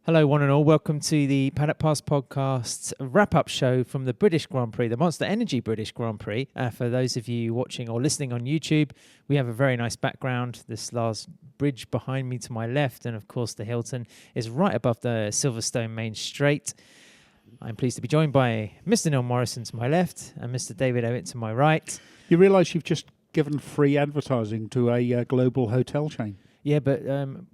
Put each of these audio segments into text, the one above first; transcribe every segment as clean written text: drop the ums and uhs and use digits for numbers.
Hello, one and all. Welcome to the Paddock Pass podcast wrap-up show from the British Grand Prix, the Monster Energy British Grand Prix. For those of you watching or listening on YouTube, we have a very nice background. This large bridge behind me to my left, and of course the Hilton is right above the Silverstone main straight. I'm pleased to be joined by Mr. Neil Morrison to my left and Mr. David Owitt to my right. You realise you've just given free advertising to a global hotel chain? Yeah, but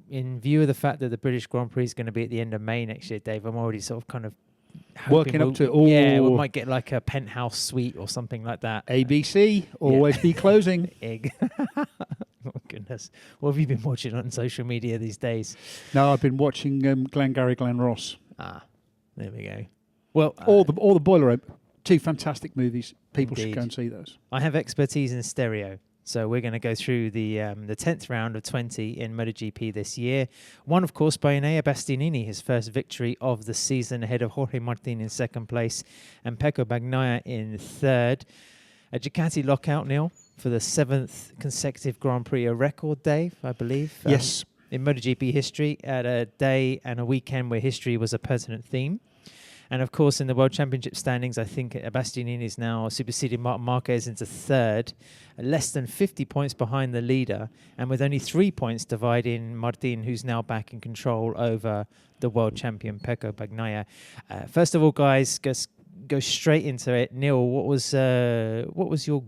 in view of the fact that the British Grand Prix is going to be at the end of May next year, Dave, I'm already sort of kind of working up to it. Yeah, we might get like a penthouse suite or something like that. ABC, always be closing. Egg. Oh, goodness. What have you been watching on social media these days? No, I've been watching Glengarry Glen Ross. Ah, there we go. Well, all the Boiler Room. Two fantastic movies. People Indeed. should go and see those. I have expertise in stereo. So we're going to go through the 10th round of 20 in MotoGP this year. One, of course, Bagnaia Bastianini, his first victory of the season, ahead of Jorge Martin in second place and Pecco Bagnaia in third. A Ducati lockout, Neil, for the 7th consecutive Grand Prix, a record, Dave, I believe. Yes. In MotoGP history, at a day and a weekend where history was a pertinent theme. And of course, in the World Championship standings, I think Bastianini is now superseded Martin Marquez into third, less than 50 points behind the leader, and with only 3 points dividing Martin, who's now back in control over the world champion Pecco Bagnaia. First of all, guys, go straight into it. Neil, what was your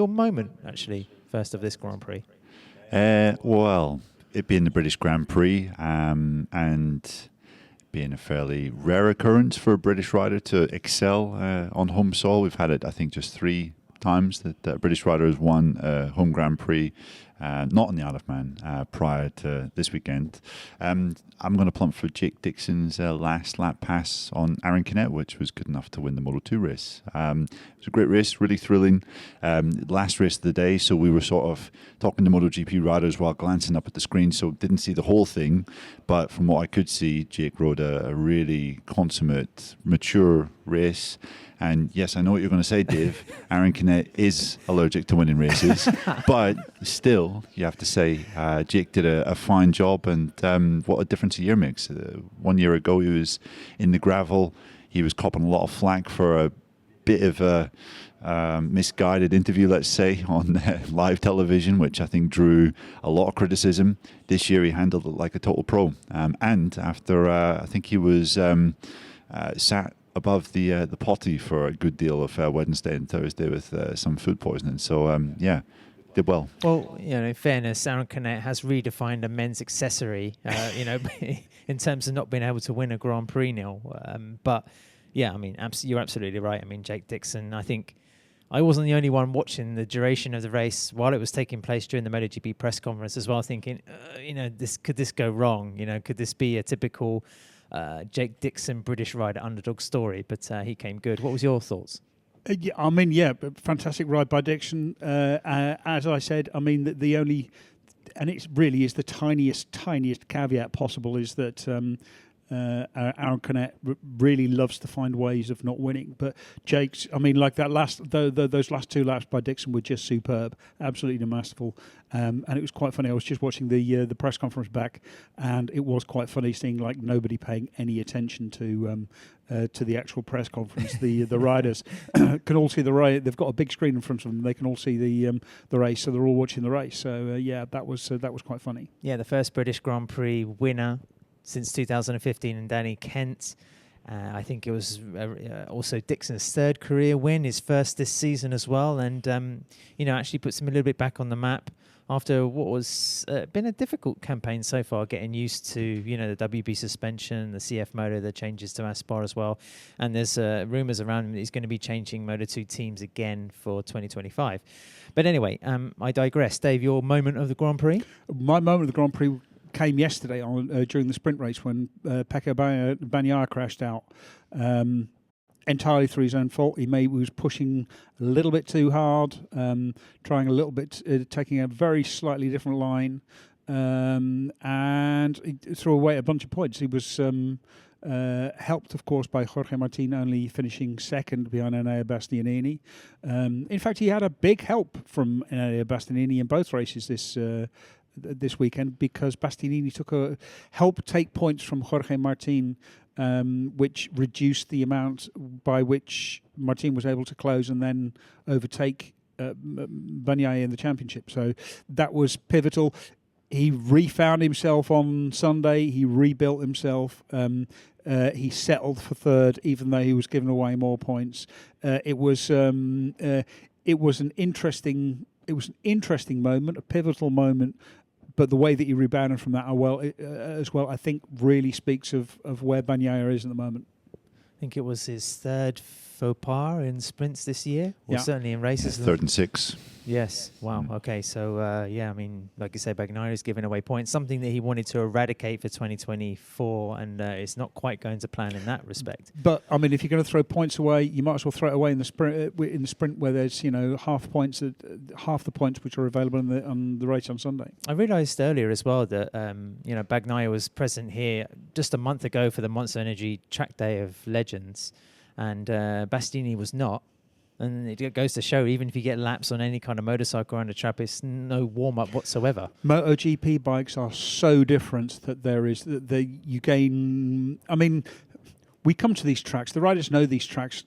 moment actually first of this Grand Prix? Well, it being the British Grand Prix, and being a fairly rare occurrence for a British rider to excel on home soil. We've had it, I think, just 3 times that a British rider has won a home Grand Prix, not in the Isle of Man, prior to this weekend. I'm going to plump for Jake Dixon's last lap pass on Aaron Canet, which was good enough to win the Moto2 race. It was a great race, really thrilling. Last race of the day, so we were sort of talking to MotoGP riders while glancing up at the screen, so didn't see the whole thing. But from what I could see, Jake rode a really consummate, mature race. And yes, I know what you're going to say, Dave. Aaron Canet is allergic to winning races. But still, you have to say, Jake did a fine job. And what a difference a year makes. 1 year ago, he was in the gravel. He was copping a lot of flack for a bit of a misguided interview, let's say, on live television, which I think drew a lot of criticism. This year, he handled it like a total pro. And after, I think he was sat above the potty for a good deal of Wednesday and Thursday with some food poisoning. So, did well. Well, in fairness, Aaron Canet has redefined a men's accessory, in terms of not being able to win a Grand Prix, Neil. But, yeah, I mean, you're absolutely right. I mean, Jake Dixon, I think I wasn't the only one watching the duration of the race while it was taking place during the MotoGP press conference as well, thinking, could this go wrong? Could this be a typical Jake Dixon British rider underdog story? But he came good. What was your thoughts? Fantastic ride by Dixon. As I said, I mean, the only, and it really is the tiniest caveat possible, is that Aaron Canet really loves to find ways of not winning. But Jake's, I mean, like that those last 2 laps by Dixon were just superb, absolutely masterful. And it was quite funny. I was just watching the press conference back, and it was quite funny seeing like nobody paying any attention to the actual press conference. The riders can all see the race. They've got a big screen in front of them. They can all see the race, so they're all watching the race. So that was quite funny. Yeah, the first British Grand Prix winner since 2015, and Danny Kent. I think it was also Dixon's 3rd career win, his first this season as well, and actually puts him a little bit back on the map after what was been a difficult campaign so far, getting used to the WB suspension, the CF Moto, the changes to Aspar as well, and there's rumours around him that he's going to be changing Moto2 teams again for 2025. But anyway, I digress. Dave, your moment of the Grand Prix? My moment of the Grand Prix came yesterday during the sprint race when Pecco Bagnaia crashed out. Entirely through his own fault. He was pushing a little bit too hard, trying a little bit, taking a very slightly different line, and he threw away a bunch of points. He was helped, of course, by Jorge Martin only finishing second behind Enea Bastianini. In fact, he had a big help from Enea Bastianini in both races this weekend, because Bastianini helped take points from Jorge Martin, which reduced the amount by which Martin was able to close and then overtake Bagnaia in the championship. So that was pivotal. He refound himself on Sunday. He rebuilt himself. He settled for third, even though he was giving away more points. It was an interesting moment, a pivotal moment. But the way that he rebounded from that as well, I think really speaks of where Bagnaia is at the moment. I think it was his third faux pas in sprints this year, or certainly in races. Third and 6. Yes. Wow. Okay. So, I mean, like you say, Bagnaia is giving away points, something that he wanted to eradicate for 2024, and it's not quite going to plan in that respect. But I mean, if you're going to throw points away, you might as well throw it away in the sprint. In the sprint, where there's half the points which are available on the race on Sunday. I realised earlier as well that Bagnaia was present here just a month ago for the Monster Energy Track Day of Legends, and Bastianini was not. And it goes to show, even if you get laps on any kind of motorcycle on the track, it's no warm-up whatsoever. MotoGP bikes are so different that you gain... I mean, we come to these tracks. The riders know these tracks,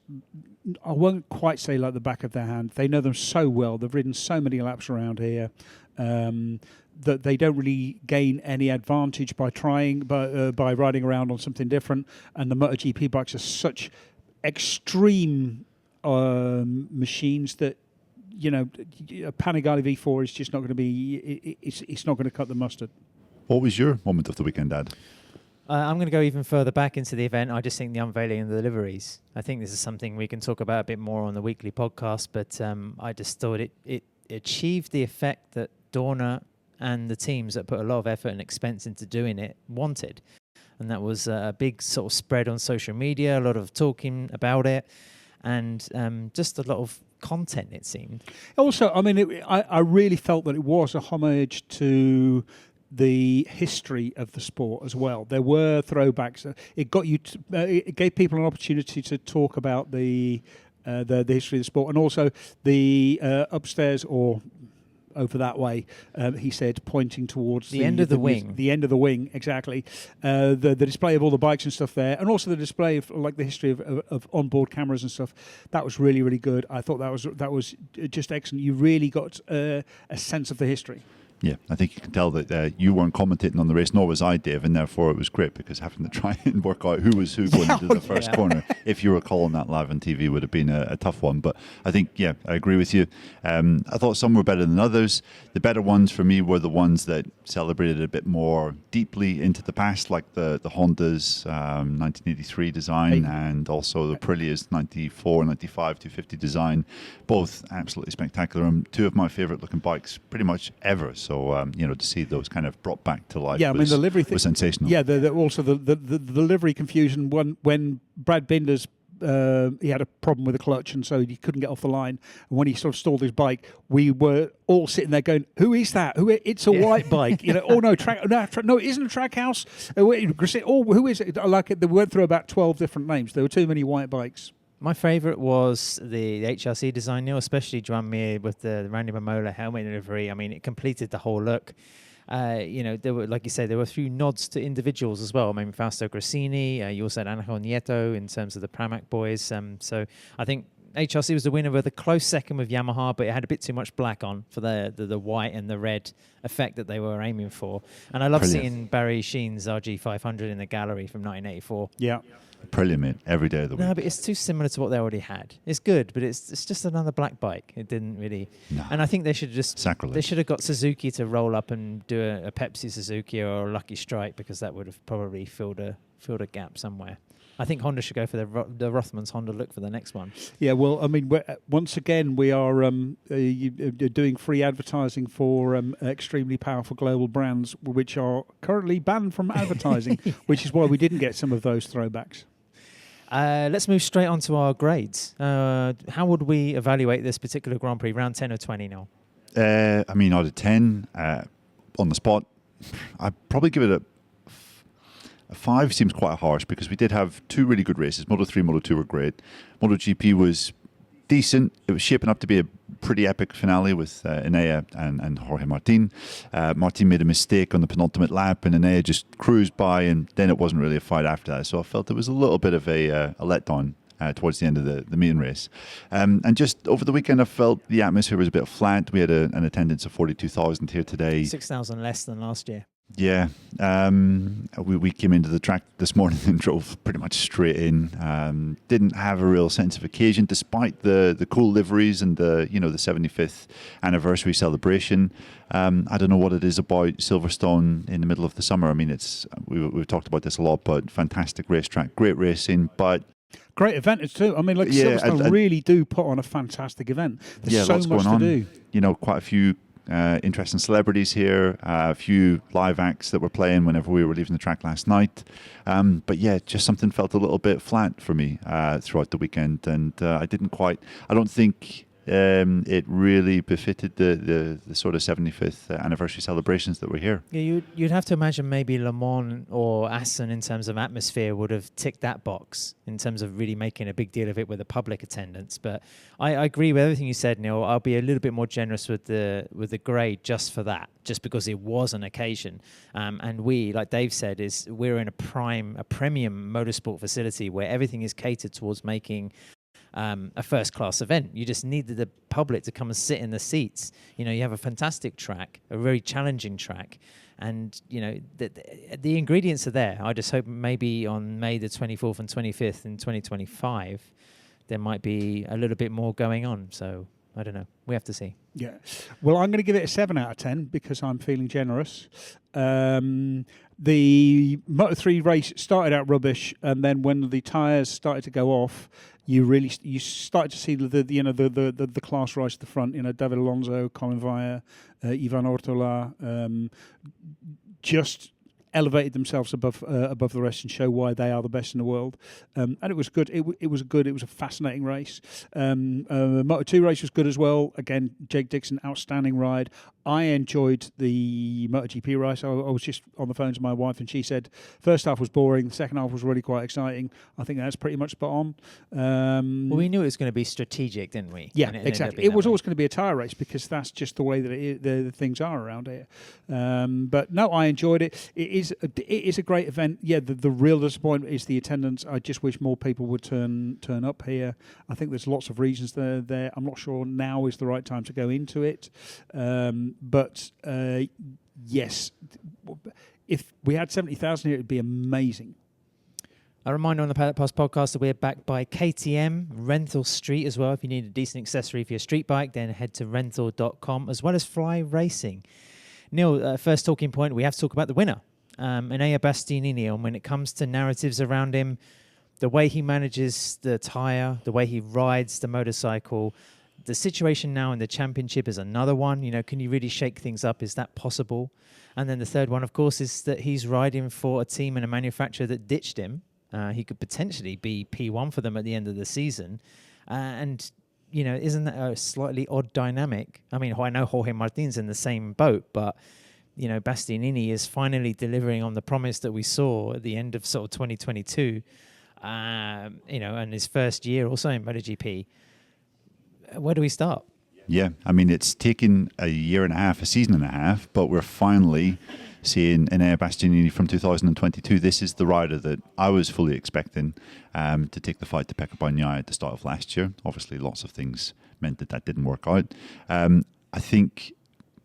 I won't quite say like the back of their hand. They know them so well. They've ridden so many laps around here that they don't really gain any advantage by riding around on something different. And the MotoGP bikes are such extreme... machines that a Panigale V4 is just not going to be. It's not going to cut the mustard. What was your moment of the weekend, Dad? I'm going to go even further back into the event. I just think the unveiling of the liveries. I think this is something we can talk about a bit more on the weekly podcast. But I just thought it achieved the effect that Dorna and the teams that put a lot of effort and expense into doing it wanted, and that was a big sort of spread on social media, a lot of talking about it. And just a lot of content, it seemed. Also, I mean, I really felt that it was a homage to the history of the sport as well. There were throwbacks. It gave people an opportunity to talk about the history of the sport, and also the upstairs or over that way, he said, pointing towards the end of the wing. The end of the wing, exactly. The display of all the bikes and stuff there, and also the display of like the history of onboard cameras and stuff. That was really, really good. I thought that was just excellent. You really got a sense of the history. Yeah, I think you can tell that you weren't commentating on the race, nor was I, Dave, and therefore it was great, because having to try and work out who was who going into the first corner, if you were calling that live on TV, would have been a tough one. But I think, I agree with you. I thought some were better than others. The better ones for me were the ones that celebrated a bit more deeply into the past, like the Honda's 1983 design and also the Aprilia's 94, 95, 250 design. Both absolutely spectacular, and two of my favourite looking bikes pretty much ever. So, to see those kind of brought back to life was, the livery was sensational. Yeah, also the livery confusion when Brad Binder's he had a problem with the clutch, and so he couldn't get off the line. And when he sort of stalled his bike, we were all sitting there going, "Who is that? It's a white bike." Oh no, no, it isn't a Trackhouse. Who is it? Like they went through about 12 different names. There were too many white bikes. My favourite was the HRC design, Neil, especially Drummer with the Randy Mamola helmet livery. I mean, it completed the whole look. There were, like you say, there were a few nods to individuals as well. I mean, Fausto Grassini, you also had Angel Nieto in terms of the Pramac boys. So I think HRC was the winner with a close second with Yamaha, but it had a bit too much black on for the white and the red effect that they were aiming for. And I love seeing Barry Sheen's RG500 in the gallery from 1984. Yeah. Brilliant, mate. Every day of the week. No, but it's too similar to what they already had. It's good, but it's just another black bike. It didn't really... No. And I think they should just... Sacrilege. They should have got Suzuki to roll up and do a Pepsi Suzuki or a Lucky Strike, because that would have probably filled a gap somewhere. I think Honda should go for the Rothmans Honda look for the next one. Yeah, well, I mean, once again, we are doing free advertising for extremely powerful global brands, which are currently banned from advertising, which is why we didn't get some of those throwbacks. Let's move straight on to our grades. How would we evaluate this particular Grand Prix, round 10 or 20 now? I mean, out of 10, on the spot, I'd probably give it a 5. Seems quite harsh, because we did have two really good races. Moto3, Moto2 were great. MotoGP was decent. It was shaping up to be a pretty epic finale with Enea and Jorge Martin. Martin made a mistake on the penultimate lap, and Enea just cruised by, and then it wasn't really a fight after that. So I felt it was a little bit of a letdown towards the end of the main race. And just over the weekend, I felt the atmosphere was a bit flat. We had an attendance of 42,000 here today. 6,000 less than last year. Yeah, we came into the track this morning and drove pretty much straight in. Didn't have a real sense of occasion, despite the cool liveries and the 75th anniversary celebration. I don't know what it is about Silverstone in the middle of the summer. I mean, we've talked about this a lot, but fantastic racetrack, great racing, but great event too. I mean, like Silverstone really do put on a fantastic event. There's so much to do. Quite a few interesting celebrities here, a few live acts that were playing whenever we were leaving the track last night. But yeah, just something felt a little bit flat for me throughout the weekend, and I don't think it really befitted the sort of 75th anniversary celebrations that were here. Yeah, you'd have to imagine maybe Le Mans or Assen in terms of atmosphere would have ticked that box in terms of really making a big deal of it with the public attendance. But I agree with everything you said, Neil. I'll be a little bit more generous with the grade just for that, just because it was an occasion. And we, like Dave said, we're in a premium motorsport facility where everything is catered towards making a first-class event. You just needed the public to come and sit in the seats. You have a fantastic track, a very challenging track, and the ingredients are there. I just hope maybe on May the 24th and 25th in 2025, there might be a little bit more going on. So I don't know. We have to see. Yeah. Well, I'm going to give it a 7 out of 10 because I'm feeling generous. The Moto3 race started out rubbish, and then when the tyres started to go off, you started to see the class rise to the front. David Alonso, Colin Vire, Ivan Ortola, just elevated themselves above the rest and show why they are the best in the world. And it was good. It was good. It was a fascinating race. Moto2 race was good as well. Again, Jake Dixon, outstanding ride. I enjoyed the MotoGP race. I was just on the phone to my wife, and she said first half was boring, the second half was really quite exciting. I think that's pretty much spot on. Well, we knew it was going to be strategic, didn't we? Yeah, exactly. It was always going to be a tyre race because that's just the way that the things are around here. But no, I enjoyed it. It is a great event. Yeah, the real disappointment is the attendance. I just wish more people would turn up here. I think there's lots of reasons there. I'm not sure now is the right time to go into it. But yes, if we had 70,000 here, it would be amazing. A reminder on the Paddock Pass podcast that we're backed by KTM, Rental Street as well. If you need a decent accessory for your street bike, then head to rental.com, as well as Fly Racing. Neil, first talking point, we have to talk about the winner, Enea Bastianini. And when it comes to narratives around him, the way he manages the tyre, the way he rides the motorcycle, the situation now in the championship is another one. Can you really shake things up? Is that possible? And then the third one, of course, is that he's riding for a team and a manufacturer that ditched him. He could potentially be P1 for them at the end of the season. And isn't that a slightly odd dynamic? I mean, I know Jorge Martin's in the same boat, but, Bastianini is finally delivering on the promise that we saw at the end of sort of 2022, and his first year also in MotoGP. Where do we start? Yeah, I mean, it's taken a year and a half, a season and a half, but we're finally seeing Enea Bastianini from 2022. This is the rider that I was fully expecting to take the fight to Pecco Bagnaia at the start of last year. Obviously, lots of things meant that didn't work out. I think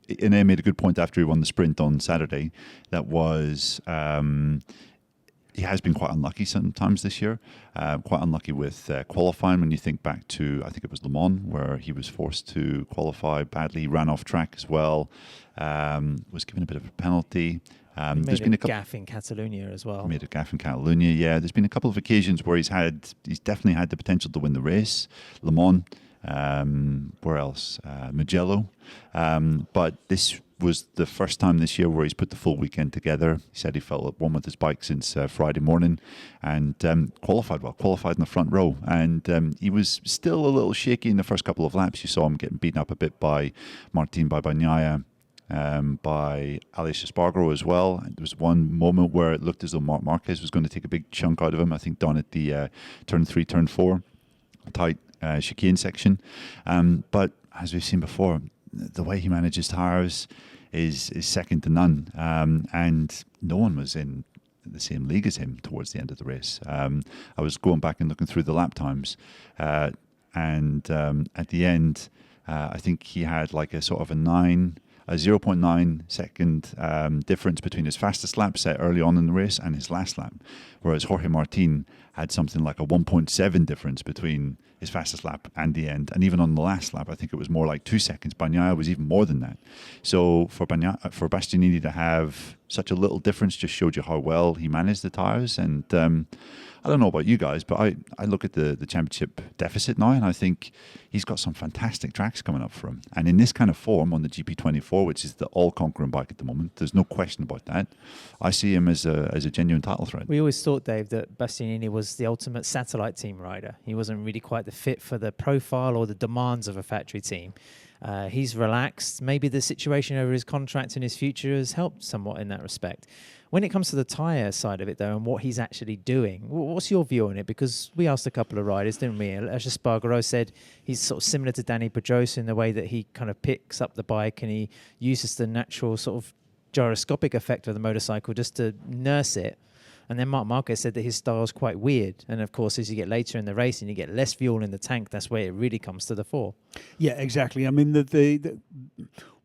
Enea made a good point after he won the sprint on Saturday. That was... he has been quite unlucky sometimes this year, quite unlucky with qualifying. When you think back to, I think it was Le Mans, where he was forced to qualify badly, ran off track as well, was given a bit of a penalty. There's been a gaff in Catalonia as well. Made a gaff in Catalonia, yeah. There's been a couple of occasions where he's definitely had the potential to win the race. Le Mans, where else? Mugello. But this was the first time this year where he's put the full weekend together. He said he felt at one with his bike since Friday morning, and qualified in the front row. And he was still a little shaky in the first couple of laps. You saw him getting beaten up a bit by Martin, by Bagnaia, by Aleix Espargaro as well. And there was one moment where it looked as though Marc Marquez was going to take a big chunk out of him, I think down at the turn 3, turn 4. Tight chicane section. But as we've seen before, the way he manages tyres is second to none. And no one was in the same league as him towards the end of the race. I was going back and looking through the lap times, and at the end, I think he had like a sort of a 0.9 second difference between his fastest lap set early on in the race and his last lap, whereas Jorge Martin had something like a 1.7 difference between his fastest lap and the end. And even on the last lap, I think it was more like 2 seconds. Bagnaia was even more than that. So for Bastianini to have such a little difference just showed you how well he managed the tyres. And I don't know about you guys, but I look at the championship deficit now, and I think he's got some fantastic tracks coming up for him. And in this kind of form on the GP24, which is the all-conquering bike at the moment, there's no question about that. I see him as a genuine title threat. We always thought, Dave, that Bastianini was the ultimate satellite team rider. He wasn't really quite the fit for the profile or the demands of a factory team. He's relaxed. Maybe the situation over his contract and his future has helped somewhat in that respect. When it comes to the tyre side of it, though, and what he's actually doing, what's your view on it? Because we asked a couple of riders, didn't we? Aleix said he's sort of similar to Dani Pedrosa in the way that he kind of picks up the bike and he uses the natural sort of gyroscopic effect of the motorcycle just to nurse it. And then Marc Marquez said that his style is quite weird. And of course, as you get later in the race and you get less fuel in the tank, that's where it really comes to the fore. Yeah, exactly. I mean,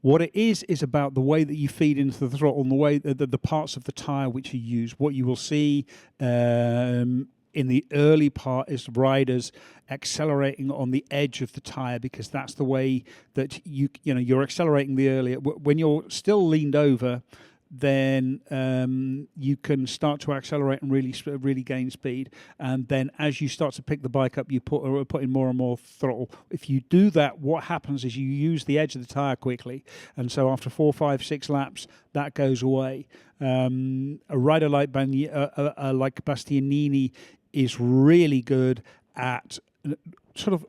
what it is about the way that you feed into the throttle and the way the parts of the tyre which you use. What you will see in the early part is riders accelerating on the edge of the tyre, because that's the way that you're accelerating the earlier. When you're still leaned over, then you can start to accelerate and really gain speed. And then as you start to pick the bike up, you put in more and more throttle. If you do that, what happens is you use the edge of the tyre quickly. And so after 4, 5, 6 laps, that goes away. A rider like Bastianini is really good at sort of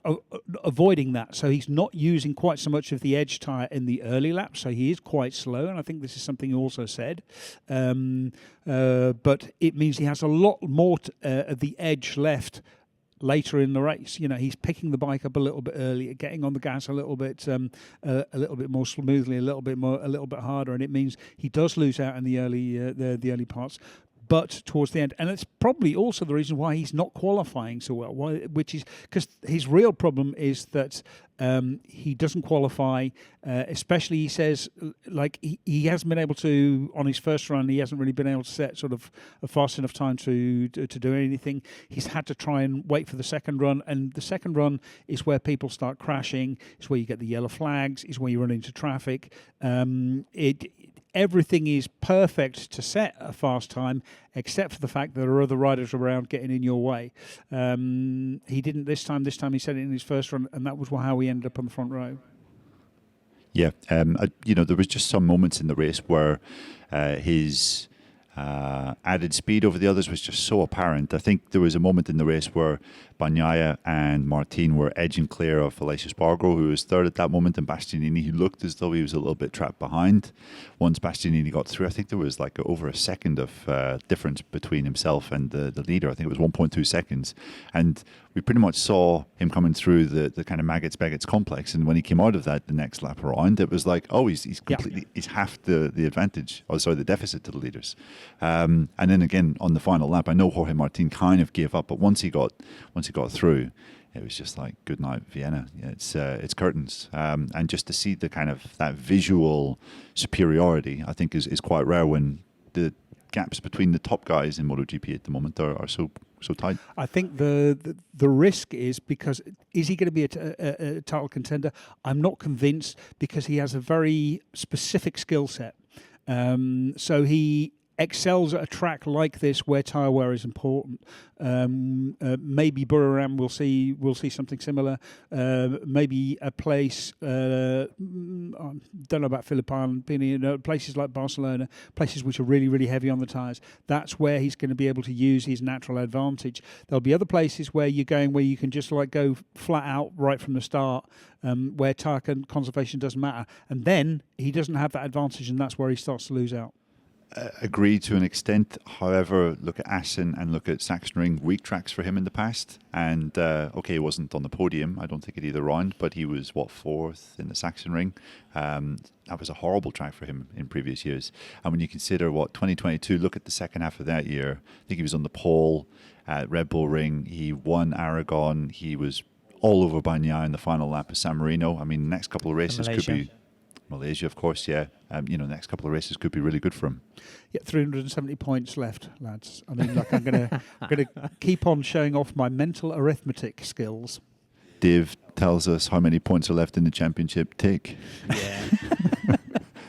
avoiding that. So he's not using quite so much of the edge tyre in the early laps, so he is quite slow, and I think this is something he also said. But it means he has a lot more of the edge left later in the race. He's picking the bike up a little bit earlier, getting on the gas a little bit more smoothly, a little bit harder, and it means he does lose out in the early parts. But towards the end, and it's probably also the reason why he's not qualifying so well, which is because his real problem is that he doesn't qualify, especially, he says, like he hasn't been able to, on his first run, he hasn't really been able to set sort of a fast enough time to do anything. He's had to try and wait for the second run, and the second run is where people start crashing, it's where you get the yellow flags, it's where you run into traffic. Everything is perfect to set a fast time, except for the fact that there are other riders around getting in your way. He didn't this time. This time he set it in his first run, and that was how he ended up on the front row. Yeah, there was just some moments in the race where his added speed over the others was just so apparent. I think there was a moment in the race where Bagnaia and Martin were edging clear of Aleix, who was third at that moment, and Bastianini, who looked as though he was a little bit trapped behind. Once Bastianini got through, I think there was like over a second of difference between himself and the leader. I think it was 1.2 seconds. And we pretty much saw him coming through the kind of Maggots-Beggots complex. And when he came out of that the next lap around, it was like, he's completely, he's half the advantage, the deficit to the leaders. And then again, on the final lap, I know Jorge Martin kind of gave up, but once he got through, it was just like, good night, Vienna. It's curtains. And just to see the kind of that visual superiority, I think is quite rare when the gaps between the top guys in MotoGP at the moment are so tight. I think the risk is because is he going to be a title contender? I'm not convinced, because he has a very specific skill set. So he excels at a track like this where tyre wear is important. Maybe Buriram will see something similar. Maybe a place, I don't know about Philippine, places like Barcelona, places which are really, really heavy on the tyres. That's where he's going to be able to use his natural advantage. There'll be other places where you can just like go flat out right from the start, where tyre conservation doesn't matter. And then he doesn't have that advantage, and that's where he starts to lose out. agree to an extent. However, look at Assen and look at Sachsenring, weak tracks for him in the past. And okay, he wasn't on the podium, I don't think, at either round, but he was, fourth in the Sachsenring. That was a horrible track for him in previous years. And when you consider 2022, look at the second half of that year. I think he was on the pole at Red Bull Ring. He won Aragon. He was all over Bagnaia in the final lap of San Marino. I mean, the next couple of races could be Malaysia, of course, yeah. Next couple of races could be really good for him. Yeah, 370 points left, lads. I mean, like I'm gonna keep on showing off my mental arithmetic skills. Dave tells us how many points are left in the championship. Take. Yeah.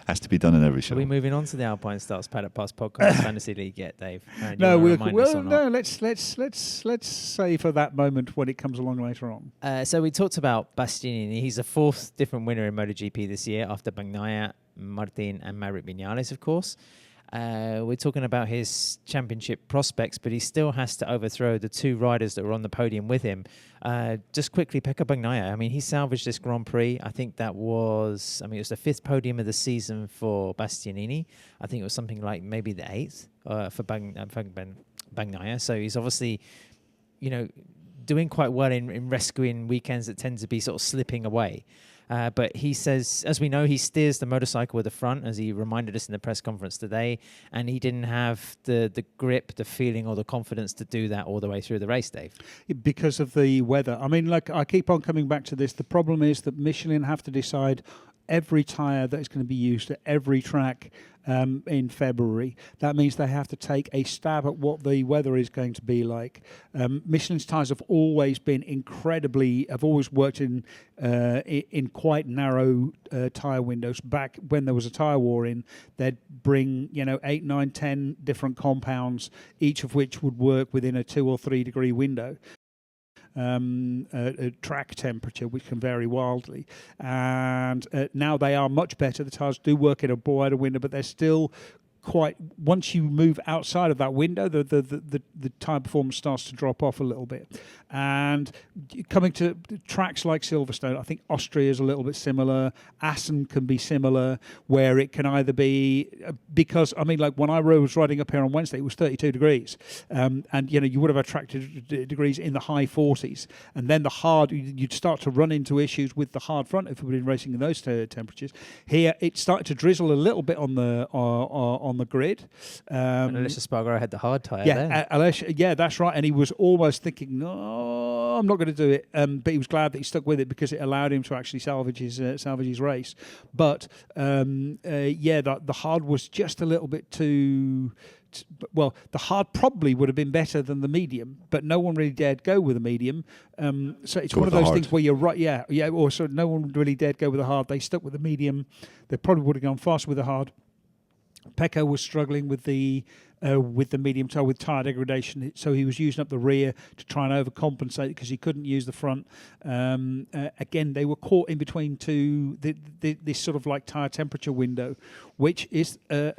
Has to be done in every show. Are we moving on to the Alpine Starts Paddock Pass podcast Fantasy League yet, Dave? No, let's say for that moment when it comes along later on. So we talked about Bastianini. He's the fourth different winner in MotoGP this year after Bagnaia, Martin and Maverick Vinales, of course. We're talking about his championship prospects, but he still has to overthrow the two riders that were on the podium with him. Just quickly, Pecco Bagnaia. I mean, he salvaged this Grand Prix. I think it was the fifth podium of the season for Bastianini. I think it was something like maybe the eighth for Bagnaia. So he's obviously, doing quite well in rescuing weekends that tend to be sort of slipping away. But he says, as we know, he steers the motorcycle with the front, as he reminded us in the press conference today, and he didn't have the grip, the feeling, or the confidence to do that all the way through the race, Dave. Because of the weather. I mean, like, I keep on coming back to this. The problem is that Michelin have to decide every tyre that is going to be used at every track in February. That means they have to take a stab at what the weather is going to be like. Michelin's tyres have always been have always worked in quite narrow tyre windows. Back when there was a tyre war they'd bring 8, 9, 10 different compounds, each of which would work within a 2 or 3 degree window. Track temperature, which can vary wildly, and now they are much better. The tyres do work in a wider window, but they're still quite. Once you move outside of that window, the tyre performance starts to drop off a little bit. And coming to tracks like Silverstone, I think Austria is a little bit similar. Assen can be similar, where it can either be because like when I was riding up here on Wednesday, it was 32 degrees, and you would have attracted degrees in the high 40s, and then the hard you'd start to run into issues with the hard front if we'd been racing in those temperatures. Here it started to drizzle a little bit on the grid. And Aleix Espargaro had the hard tyre there. Aleix, that's right, and he was almost thinking, no, I'm not going to do it. But he was glad that he stuck with it because it allowed him to actually salvage his race. But the hard was just a little bit too. Well, the hard probably would have been better than the medium, but no one really dared go with the medium. So it's one of those things where you're right, or so no one really dared go with the hard. They stuck with the medium. They probably would have gone faster with the hard. Pecco was struggling with the medium tyre with tyre degradation, so he was using up the rear to try and overcompensate because he couldn't use the front. Again, they were caught in between this sort of like tyre temperature window, which is a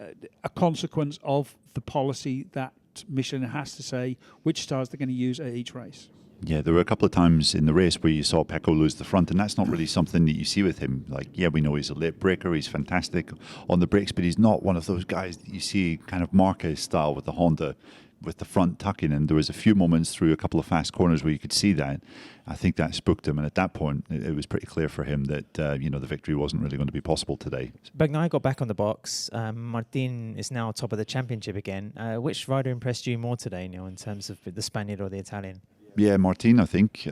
consequence of the policy that Michelin has to say which tyres they're going to use at each race. Yeah, there were a couple of times in the race where you saw Pecco lose the front, and that's not really something that you see with him. Like, we know he's a late breaker, he's fantastic on the brakes, but he's not one of those guys that you see kind of Marquez style with the Honda, with the front tucking. And there was a few moments through a couple of fast corners where you could see that. I think that spooked him, and at that point, it was pretty clear for him that the victory wasn't really going to be possible today. Bagnaia got back on the box. Martin is now top of the championship again. Which rider impressed you more today, Neil, in terms of the Spaniard or the Italian? Yeah, Martin. I think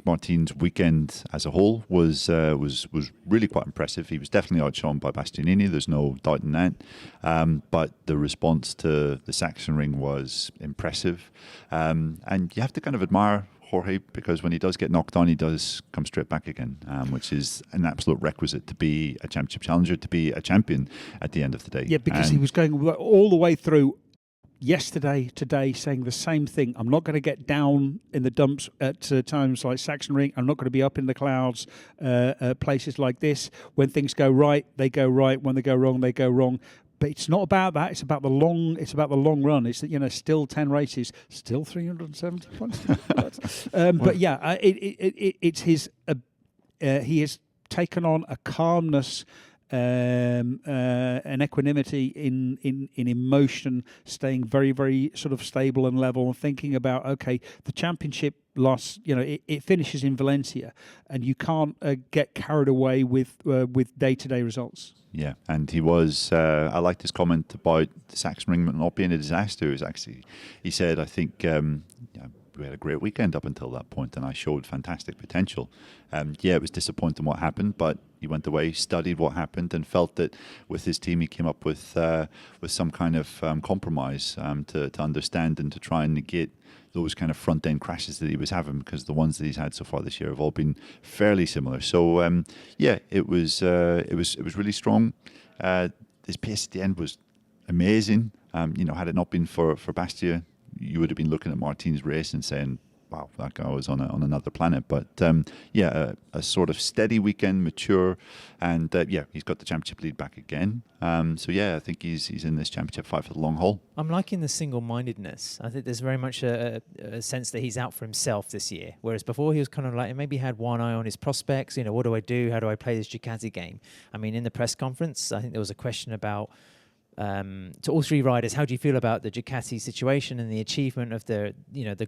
Martin's weekend as a whole was really quite impressive. He was definitely outshone by Bastianini. There's no doubt in that. But the response to the Sachsenring was impressive, and you have to kind of admire Jorge, because when he does get knocked down, he does come straight back again, which is an absolute requisite to be a championship challenger, to be a champion at the end of the day. Yeah, because he was going all the way through. Yesterday, today, saying the same thing. I'm not going to get down in the dumps at times like Sachsenring. I'm not going to be up in the clouds, places like this. When things go right, they go right. When they go wrong, they go wrong. But it's not about that. It's about the long. It's about the long run. It's still 10 races, still 370 points. But yeah, it's his. He has taken on a calmness an equanimity in emotion, staying very, very sort of stable and level, and thinking about, okay, the championship loss, it finishes in Valencia, and you can't get carried away with day-to-day results. Yeah, and he was. I liked his comment about the Sachsenring not being a disaster. It was actually, he said, I think we had a great weekend up until that point, and I showed fantastic potential. It was disappointing what happened, but he went away, studied what happened, and felt that with his team he came up with some kind of compromise to understand and to try and negate those kind of front end crashes that he was having, because the ones that he's had so far this year have all been fairly similar. So it was really strong. His pace at the end was amazing. Had it not been for Bastia, you would have been looking at Martin's race and saying, wow, that guy was on another planet. But a sort of steady weekend, mature, and he's got the championship lead back again. I think he's in this championship fight for the long haul. I'm liking the single-mindedness. I think there's very much a sense that he's out for himself this year, whereas before he was kind of like, maybe had one eye on his prospects. What do I do? How do I play this Ducati game? I mean, in the press conference, I think there was a question about, to all three riders, how do you feel about the Ducati situation and the achievement of the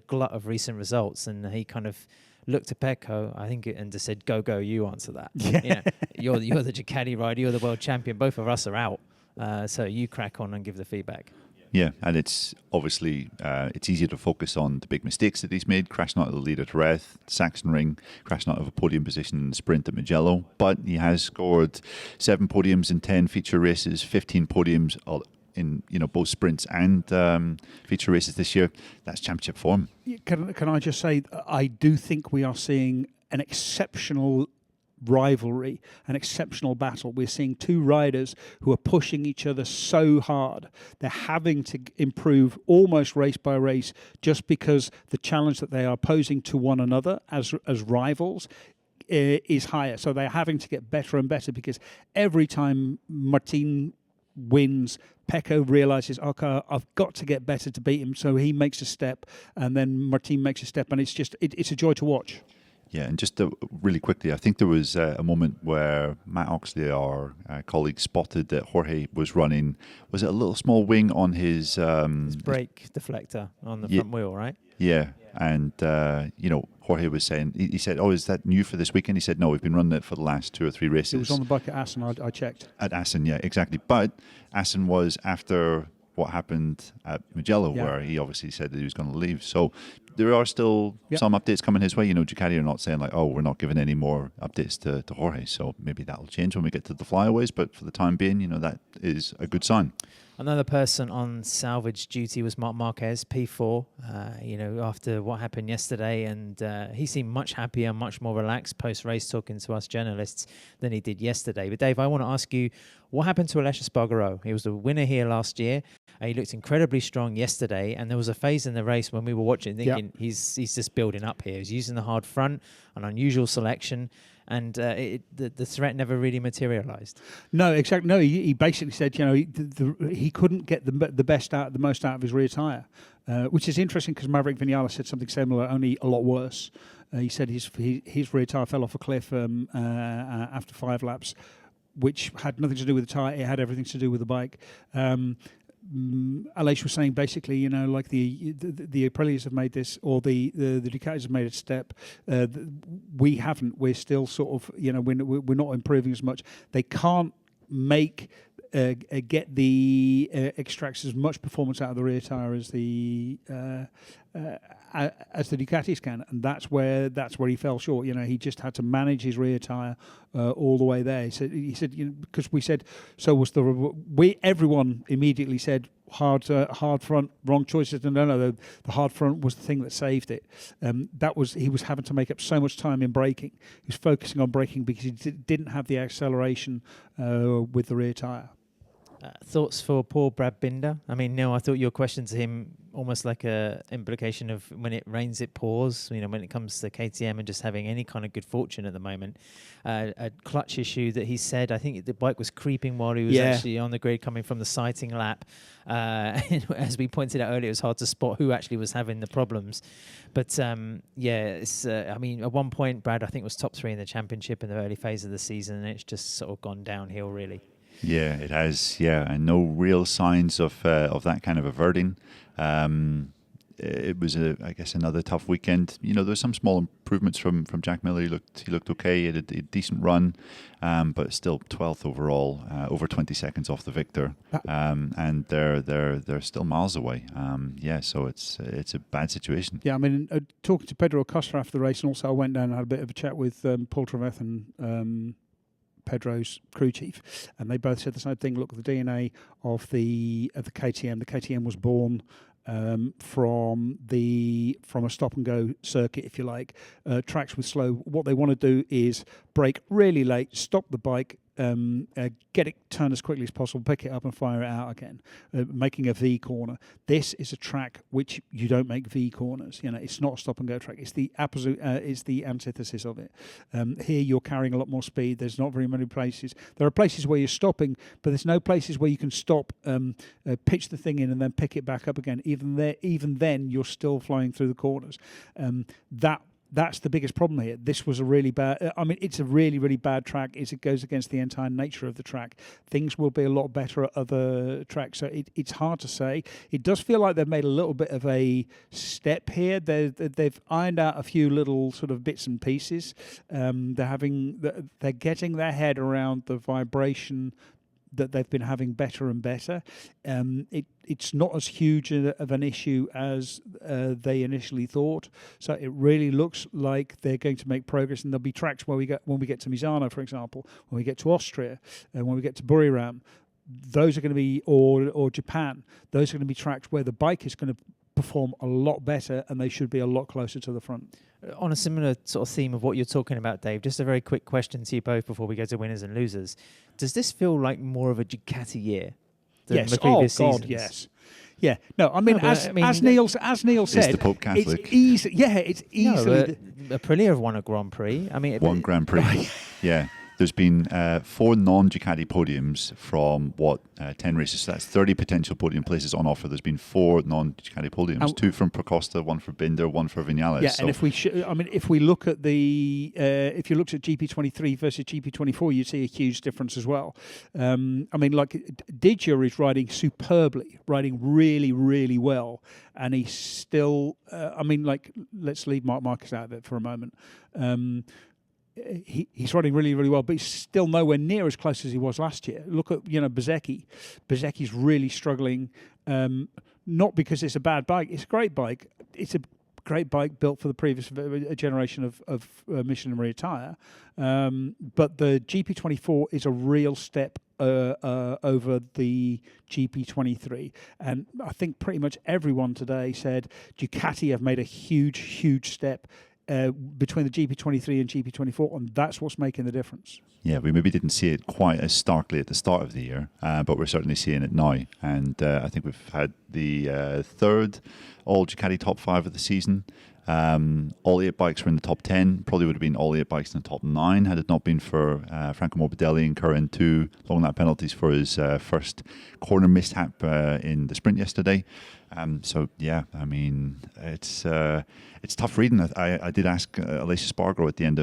glut of recent results? And he kind of looked at Pecco, I think, and just said, "Go, you answer that. Yeah. You're the Ducati rider, you're the world champion. Both of us are out, so you crack on and give the feedback." Yeah, and it's obviously it's easier to focus on the big mistakes that he's made, crashing out of the lead at Jerez, Sachsenring, crashing out of a podium position in the sprint at Mugello. But he has scored 7 podiums in 10 feature races, 15 podiums in both sprints and feature races this year. That's championship form. Can I just say, I do think we are seeing an exceptional rivalry, an exceptional battle. We're seeing two riders who are pushing each other so hard. They're having to improve almost race by race, just because the challenge that they are posing to one another as rivals is higher. So they're having to get better and better, because every time Martin wins, Pecco realizes, okay, I've got to get better to beat him. So he makes a step, and then Martin makes a step, and it's a joy to watch. Yeah, and just really quickly, I think there was a moment where Matt Oxley, our colleague, spotted that Jorge was running, was it a little small wing on his brake deflector on the front wheel, right? Yeah, and Jorge was saying, he said, "Oh, is that new for this weekend?" He said, "No, we've been running it for the last 2 or 3 races." It was on the bike at Assen, I checked. At Assen, yeah, exactly. But Assen was after what happened at Mugello, where he obviously said that he was going to leave. So there are still some updates coming his way. Ducati are not saying like, "Oh, we're not giving any more updates to Jorge." So maybe that'll change when we get to the flyaways. But for the time being, that is a good sign. Another person on salvage duty was Marc Marquez, P4, after what happened yesterday. And he seemed much happier, much more relaxed post-race, talking to us journalists than he did yesterday. But Dave, I want to ask you, what happened to Aleix Espargaro? He was the winner here last year. He looked incredibly strong yesterday. And there was a phase in the race when we were watching, thinking he's just building up here. He's using the hard front, an unusual selection. And the threat never really materialised. No, exactly. No, he basically said, he couldn't get the most out of his rear tyre, which is interesting, because Maverick Vinales said something similar, only a lot worse. He said his rear tyre fell off a cliff after 5 laps, which had nothing to do with the tyre. It had everything to do with the bike. Aleix was saying basically, like the Aprilias have made this, or the Ducatis have made a step. We haven't. We're still sort of, we're not improving as much. They can't get the extracts as much performance out of the rear tire as the Ducatis can, and that's where he fell short. He just had to manage his rear tire all the way there. He said because we said so was everyone immediately said hard front, wrong choices. No, the hard front was the thing that saved it. He was having to make up so much time in braking. He was focusing on braking because he didn't have the acceleration with the rear tire. Thoughts for poor Brad Binder? I mean, Neil, I thought your question to him almost like a implication of when it rains, it pours. You know, when it comes to KTM and just having any kind of good fortune at the moment. A clutch issue that he said, I think the bike was creeping while he was actually on the grid coming from the sighting lap. As we pointed out earlier, it was hard to spot who actually was having the problems. But it's, I mean, at one point, Brad, I think, was top 3 in the championship in the early phase of the season, and it's just sort of gone downhill, really. Yeah, it has. Yeah, and no real signs of that kind of averting. It was, I guess, another tough weekend. You know, there's some small improvements from Jack Miller. He looked okay. He had a decent run, but still 12th overall, over 20 seconds off the victor, and they're still miles away. So it's a bad situation. Yeah, I mean, talking to Pedro Acosta after the race, and also I went down and had a bit of a chat with Paul Trevethan, Pedro's crew chief, and they both said the same thing. Look at the DNA of the KTM. The KTM was born from a stop and go circuit, if you like. Tracks with slow. What they want to do is brake really late, stop the bike, get it turned as quickly as possible, pick it up and fire it out again, making a V corner. This is a track which you don't make V corners. You know, it's not a stop and go track. It's the opposite. It's the antithesis of it. Here you're carrying a lot more speed. There's not very many places. There are places where you're stopping, but there's no places where you can stop, pitch the thing in, and then pick it back up again. Even then, you're still flying through the corners. That's the biggest problem here. This was a really bad... I mean, it's a really, really bad track. It goes against the entire nature of the track. Things will be a lot better at other tracks. So it's hard to say. It does feel like they've made a little bit of a step here. They've ironed out a few little sort of bits and pieces. They're getting their head around the vibration that they've been having better and better. It's not as huge of an issue as they initially thought. So it really looks like they're going to make progress, and there'll be tracks when we get to Misano, for example, when we get to Austria, and when we get to Buriram. Those are going to be, or Japan. Those are going to be tracks where the bike is going to perform a lot better, and they should be a lot closer to the front. On a similar sort of theme of what you're talking about, Dave, just a very quick question to you both before we go to winners and losers. Does this feel like more of a Ducati year than the previous seasons? Yes. Yeah. No, I mean, as Neil said, is the Pope Catholic? It's easy. Yeah, it's easily. Aprilia have won a Grand Prix. I mean, one Grand Prix. Yeah. There's been 4 non-Ducati podiums from 10 races. So that's 30 potential podium places on offer. There's been 4 non-Ducati podiums: 2 from Precosta, 1 for Binder, 1 for Vinales. Yeah, and if we look at if you looked at GP23 versus GP24, you'd see a huge difference as well. I mean, like Didier is riding superbly, riding really, really well, and he's still. I mean, like, let's leave Marc Marquez out of it for a moment. He's riding really, really well, but he's still nowhere near as close as he was last year. Look at Bezzecchi. Bezzecchi's really struggling, not because it's a bad bike. It's a great bike. It's a great bike built for the previous generation of Michelin Maria tyre. But the GP24 is a real step over the GP23. And I think pretty much everyone today said Ducati have made a huge, huge step between the GP23 and GP24, and that's what's making the difference. Yeah, we maybe didn't see it quite as starkly at the start of the year, but we're certainly seeing it now. And I think we've had the third all Ducati top 5 of the season. All 8 bikes were in the top 10. Probably would have been all 8 bikes in the top 9 had it not been for Franco Morbidelli incurring 2 long lap penalties for his first corner mishap in the sprint yesterday. So yeah, I mean, it's tough reading. I did ask Aleix Espargaro at the end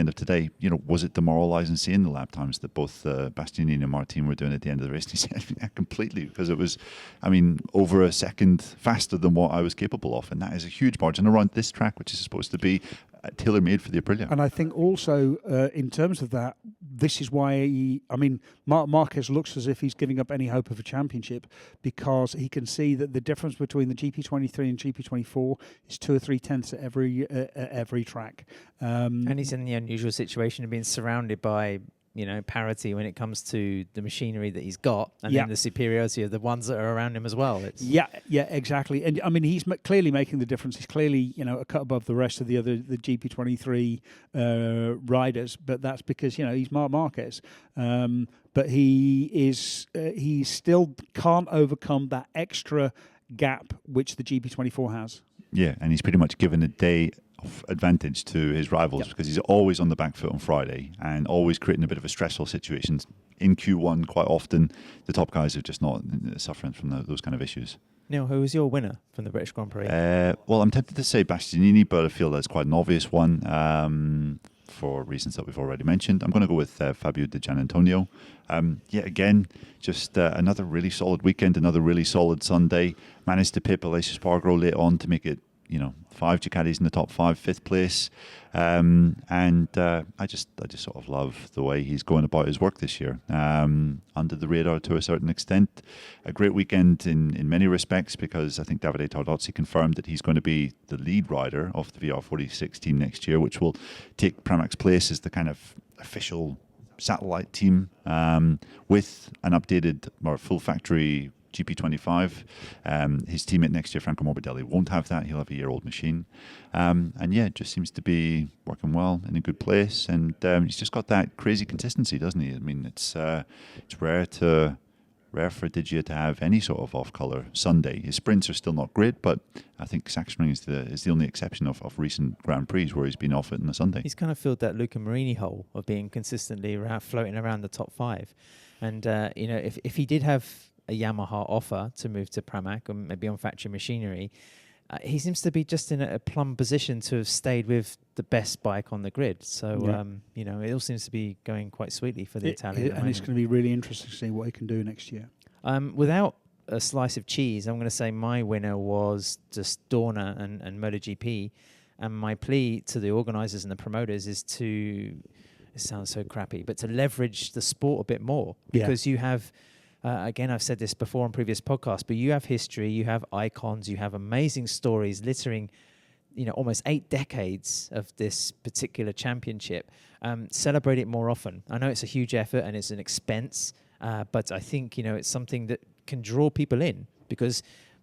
of today, you know, was it demoralising seeing the lap times that both Bastianini and Martin were doing at the end of the race? And he said, yeah, completely, because it was, I mean, over a second faster than what I was capable of, and that is a huge margin around this track, which is supposed to be tailor-made for the Aprilia. And I think also, in terms of that, this is why, Marc Marquez looks as if he's giving up any hope of a championship, because he can see that the difference between the GP23 and GP24 is 2 or 3 tenths at every track. And he's in the unusual situation of being surrounded by, you know, parity when it comes to the machinery that he's got, and then the superiority of the ones that are around him as well. Yeah, exactly. And I mean, he's clearly making the difference. He's clearly, you know, a cut above the rest of the GP23 riders, but that's because, you know, he's Marc Marquez. But he still can't overcome that extra gap which the GP24 has. Yeah, and he's pretty much given a day of advantage to his rivals because he's always on the back foot on Friday and always creating a bit of a stressful situation. In Q1, quite often, the top guys are just not suffering from those kind of issues. Neil, who was your winner from the British Grand Prix? Well, I'm tempted to say Bastianini, but I feel that's quite an obvious one for reasons that we've already mentioned. I'm going to go with Fabio Di Gianantonio. Again, just another really solid weekend, another really solid Sunday. Managed to pip Aleix Spargo late on to make it, 5 Ducatis in the top 5, 5th place. I just sort of love the way he's going about his work this year. Under the radar to a certain extent. A great weekend in many respects because I think Davide Tardozzi confirmed that he's going to be the lead rider of the VR46 team next year, which will take Pramac's place as the kind of official satellite team with an updated or full factory GP25. His teammate next year, Franco Morbidelli, won't have that. He'll have a year-old machine. It just seems to be working well in a good place. And he's just got that crazy consistency, doesn't he? I mean, it's rare for Digia to have any sort of off-colour Sunday. His sprints are still not great, but I think Sachsenring is the only exception of recent Grand Prix where he's been off it on a Sunday. He's kind of filled that Luca Marini hole of being consistently floating around the top 5. And, if he did have a Yamaha offer to move to Pramac or maybe on factory machinery, he seems to be just in a plumb position to have stayed with the best bike on the grid. So, it all seems to be going quite sweetly for the Italian. And it's going to be really interesting to see what he can do next year. Without a slice of cheese, I'm going to say my winner was just Dorna and MotoGP. And my plea to the organisers and the promoters is to, it sounds so crappy, but to leverage the sport a bit more. Because you have... again, I've said this before on previous podcasts, but you have history, you have icons, you have amazing stories littering, almost 8 decades of this particular championship. Celebrate it more often. I know it's a huge effort and it's an expense, but I think, it's something that can draw people in because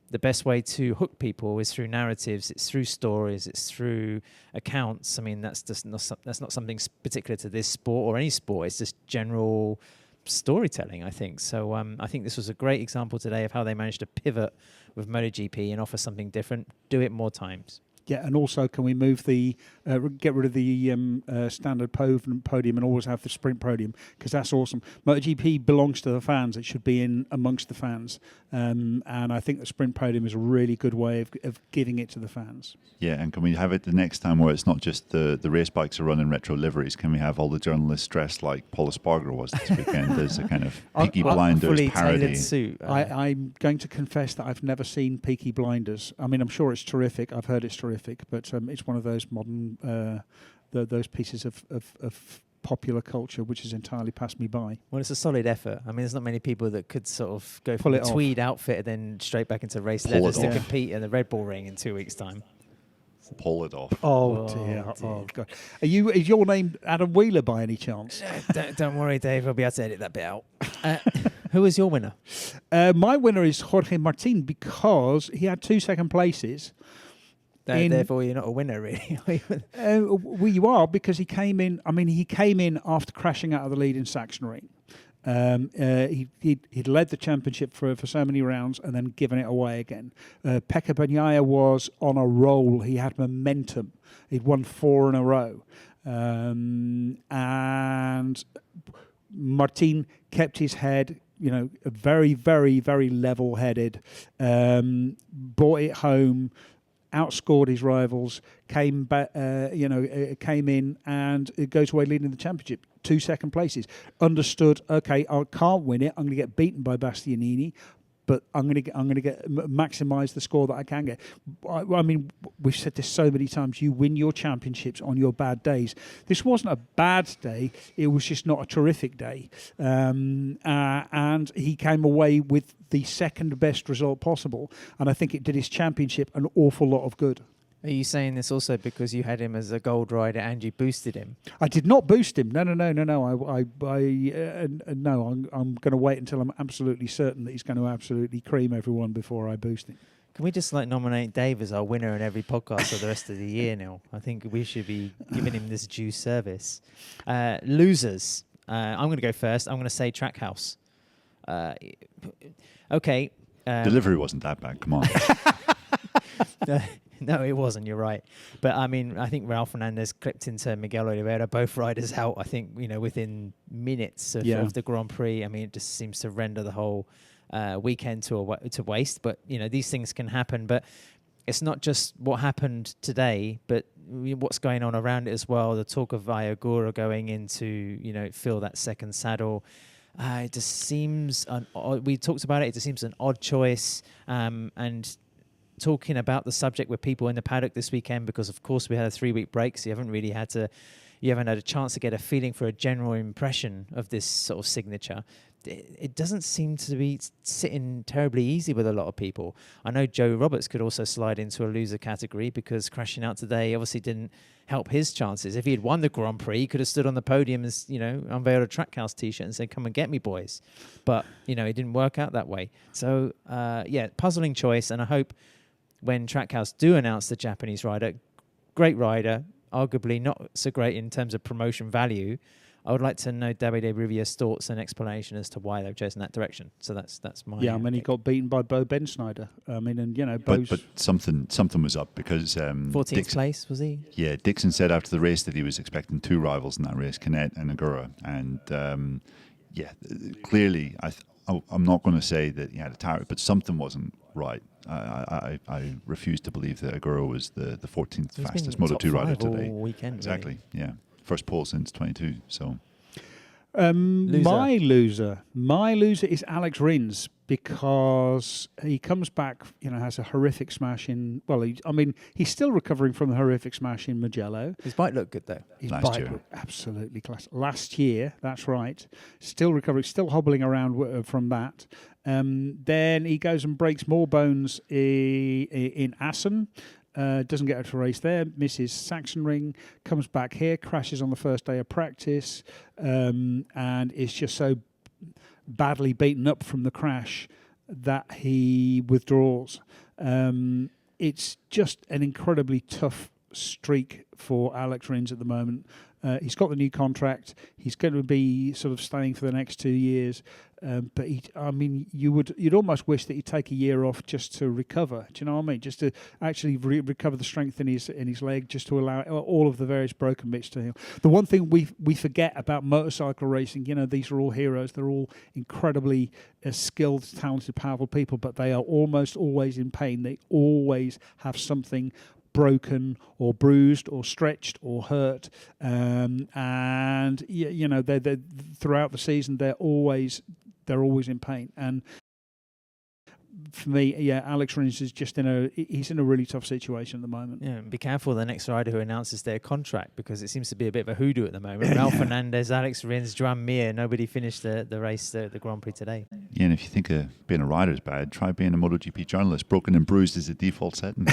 the best way to hook people is through narratives, it's through stories, it's through accounts. I mean, that's not something particular to this sport or any sport. It's just general storytelling, I think. So I think this was a great example today of how they managed to pivot with MotoGP and offer something different, do it more times. Yeah, and also can we move get rid of the standard podium and always have the sprint podium, because that's awesome. MotoGP belongs to the fans. It should be in amongst the fans. And I think the sprint podium is a really good way of giving it to the fans. Yeah, and can we have it the next time where it's not just the race bikes are running retro liveries? Can we have all the journalists dressed like Paul Espargaro was this weekend as a kind of Peaky Blinders parody? Suit. I'm going to confess that I've never seen Peaky Blinders. I mean, I'm sure it's terrific. I've heard it's terrific, but it's one of those modern, those pieces of popular culture which has entirely passed me by. Well, it's a solid effort. I mean, there's not many people that could sort of go Pull from it a tweed outfit and then straight back into race leathers to compete in the Red Bull Ring in 2 weeks' time. Pull it off. Oh dear. Oh god. Is your name Adam Wheeler by any chance? Don't worry, Dave. I'll be able to edit that bit out. Who was your winner? My winner is Jorge Martin because he had 2 second places. Therefore, you're not a winner, really. Well, you are, because he came in. I mean, he came in after crashing out of the lead in Sachsenring. He'd led the championship for so many rounds and then given it away again. Pecco Bagnaia was on a roll. He had momentum. He'd won 4 in a row. And Martin kept his head, very, very, very level-headed, brought it home, outscored his rivals, came back, came in, and it goes away leading the championship. 2 second places. Understood. Okay, I can't win it. I'm going to get beaten by Bastianini, but I'm going to maximise the score that I can get. I mean, we've said this so many times. You win your championships on your bad days. This wasn't a bad day. It was just not a terrific day. And he came away with the second best result possible. And I think it did his championship an awful lot of good. Are you saying this also because you had him as a gold rider and you boosted him? I did not boost him. No. No, I'm going to wait until I'm absolutely certain that he's going to absolutely cream everyone before I boost him. Can we just nominate Dave as our winner in every podcast for the rest of the year now? I think we should be giving him this due service. Losers. I'm going to go first. I'm going to say Trackhouse. Okay. Delivery wasn't that bad. Come on. No, it wasn't. You're right. But I mean, I think Ralph Fernandez clipped into Miguel Oliveira, both riders out. I think within minutes of the Grand Prix. I mean, it just seems to render the whole weekend to waste. But these things can happen. But it's not just what happened today, but what's going on around it as well. The talk of Ayagura going into fill that second saddle. It just seems we talked about it. It just seems an odd choice. And talking about the subject with people in the paddock this weekend, because of course we had a 3-week break, so you haven't had a chance to get a feeling for a general impression of this sort of signature. It doesn't seem to be sitting terribly easy with a lot of people. I know Joe Roberts could also slide into a loser category because crashing out today obviously didn't help his chances. If he had won the Grand Prix, he could have stood on the podium and unveiled a Trackhouse t-shirt and said, "Come and get me, boys." But it didn't work out that way. So puzzling choice, and I hope when Trackhouse do announce the Japanese rider, great rider, arguably not so great in terms of promotion value, I would like to know Davide Rivière's thoughts and explanation as to why they've chosen that direction. So that's my... Yeah, I mean, he got beaten by Bo Bensnyder. I mean, and, But something was up because... 14th place, was he? Yeah, Dixon said after the race that he was expecting 2 rivals in that race, Canet and Agura. And, clearly, I'm not going to say that he had a target, but something wasn't right. I refuse to believe that Agura was the 14th fastest Moto2 rider today. Weekend, exactly, really. Yeah. First pole since 22, so... My loser is Alex Rins, because he comes back, has a horrific smash in... Well, he's still recovering from the horrific smash in Mugello. His bike looked good, though. His bike looked absolutely class. Last year, that's right. Still recovering, still hobbling around from that. Then he goes and breaks more bones in Assen. Doesn't get out to race there, misses Sachsenring, comes back here, crashes on the first day of practice, and is just so badly beaten up from the crash that he withdraws. It's just an incredibly tough streak for Alex Rins at the moment. He's got the new contract. He's going to be sort of staying for the next 2 years. But you'd almost wish that he'd take a year off just to recover. Do you know what I mean? Just to actually recover the strength in his leg, just to allow all of the various broken bits to heal. The one thing we forget about motorcycle racing, these are all heroes. They're all incredibly skilled, talented, powerful people, but they are almost always in pain. They always have something broken or bruised or stretched or hurt, and they're throughout the season they're always in pain. And for me, Alex Rins is just he's in a really tough situation at the moment. Yeah, be careful the next rider who announces their contract, because it seems to be a bit of a hoodoo at the moment. Ralph Fernandez, Alex Rins, Joan Mir, nobody finished the race, the Grand Prix today. Yeah, and if you think being a rider is bad, try being a MotoGP journalist. Broken and bruised is the default setting.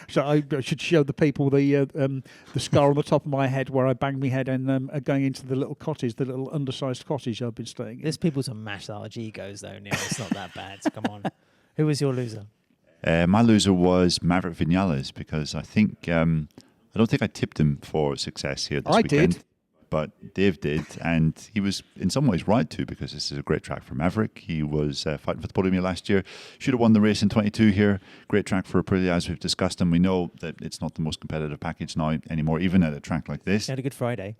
So I should show the people the scar on the top of my head where I banged my head and going into the little cottage, the little undersized cottage I've been staying in. There's people to mash large egos, though, Neil. It's not that bad. So come on. Who was your loser? My loser was Maverick Vinales, because I don't think I tipped him for success here this weekend. I did. But Dave did, and he was in some ways right too, because this is a great track for Maverick. He was fighting for the podium here last year. Should have won the race in 22 here. Great track for Aprilia, as we've discussed, and we know that it's not the most competitive package now anymore, even at a track like this. He had a good Friday.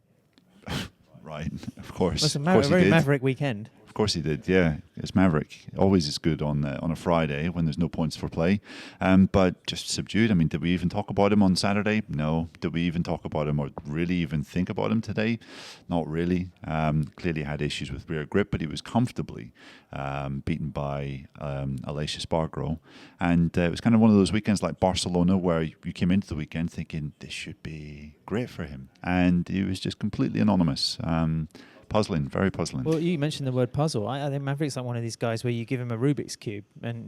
Right, of course. It was a very Maverick weekend. Of course he did, yeah. It's Maverick. Always is good on a Friday when there's no points for play. But just subdued. I mean, did we even talk about him on Saturday? No. Did we even talk about him or really even think about him today? Not really. Clearly had issues with rear grip, but he was comfortably beaten by Aleix Espargaro. And it was kind of one of those weekends like Barcelona where you came into the weekend thinking this should be great for him. And he was just completely anonymous. Puzzling, very puzzling. Well, you mentioned the word puzzle. I think Maverick's like one of these guys where you give him a Rubik's Cube and,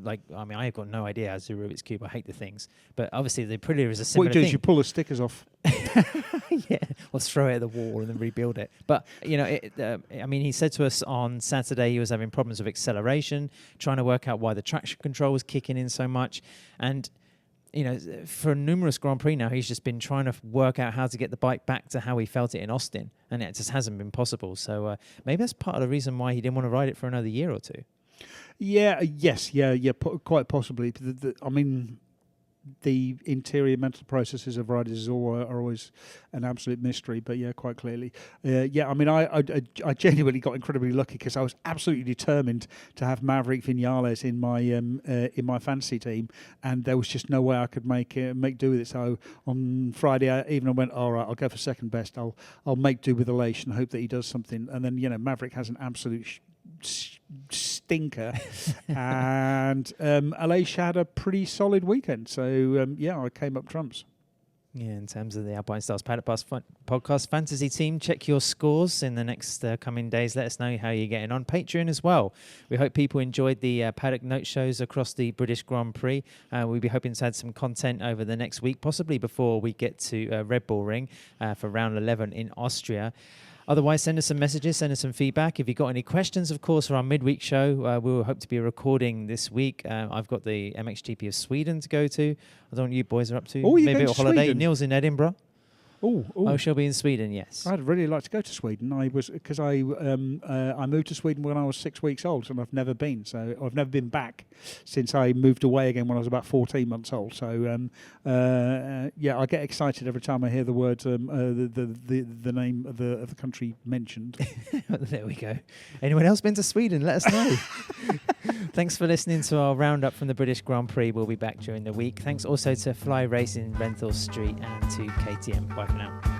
I've got no idea how to do Rubik's Cube. I hate the things. But obviously the Aprilia is a similar thing. What you do is you pull the stickers off. Yeah, or throw it at the wall and then rebuild it. But, he said to us on Saturday he was having problems with acceleration, trying to work out why the traction control was kicking in so much. And for numerous Grand Prix now, he's just been trying to work out how to get the bike back to how he felt it in Austin, and it just hasn't been possible. So maybe that's part of the reason why he didn't want to ride it for another year or two. Quite possibly. I mean, the interior mental processes of riders are always an absolute mystery, but yeah, quite clearly. I mean, I genuinely got incredibly lucky because I was absolutely determined to have Maverick Vinales in my fantasy team, and there was just no way I could make do with it. So on Friday, I went, all right, I'll go for second best. I'll make do with Aleix and hope that he does something. And then Maverick has an absolute stinker, and Aleix had a pretty solid weekend. So I came up trumps. Yeah, in terms of the Alpine Stars Paddock Pass podcast fantasy team, check your scores in the next coming days. Let us know how you're getting on. Patreon as well. We hope people enjoyed the Paddock Note shows across the British Grand Prix. We'll be hoping to add some content over the next week, possibly before we get to Red Bull Ring for round 11 in Austria. Otherwise, send us some messages, send us some feedback. If you've got any questions, of course, for our midweek show, we'll hope to be recording this week. I've got the MXGP of Sweden to go to. I don't know what you boys are up to. Maybe a holiday. Sweden? Neil's in Edinburgh. Oh, she'll be in Sweden, yes. I'd really like to go to Sweden. I moved to Sweden when I was 6 weeks old, and I've never been. So I've never been back since I moved away again when I was about 14 months old. So I get excited every time I hear the words the name of the country mentioned. There we go. Anyone else been to Sweden? Let us know. Thanks for listening to our roundup from the British Grand Prix. We'll be back during the week. Thanks also to Fly Racing, Renthal Street, and to KTM. Bye for now.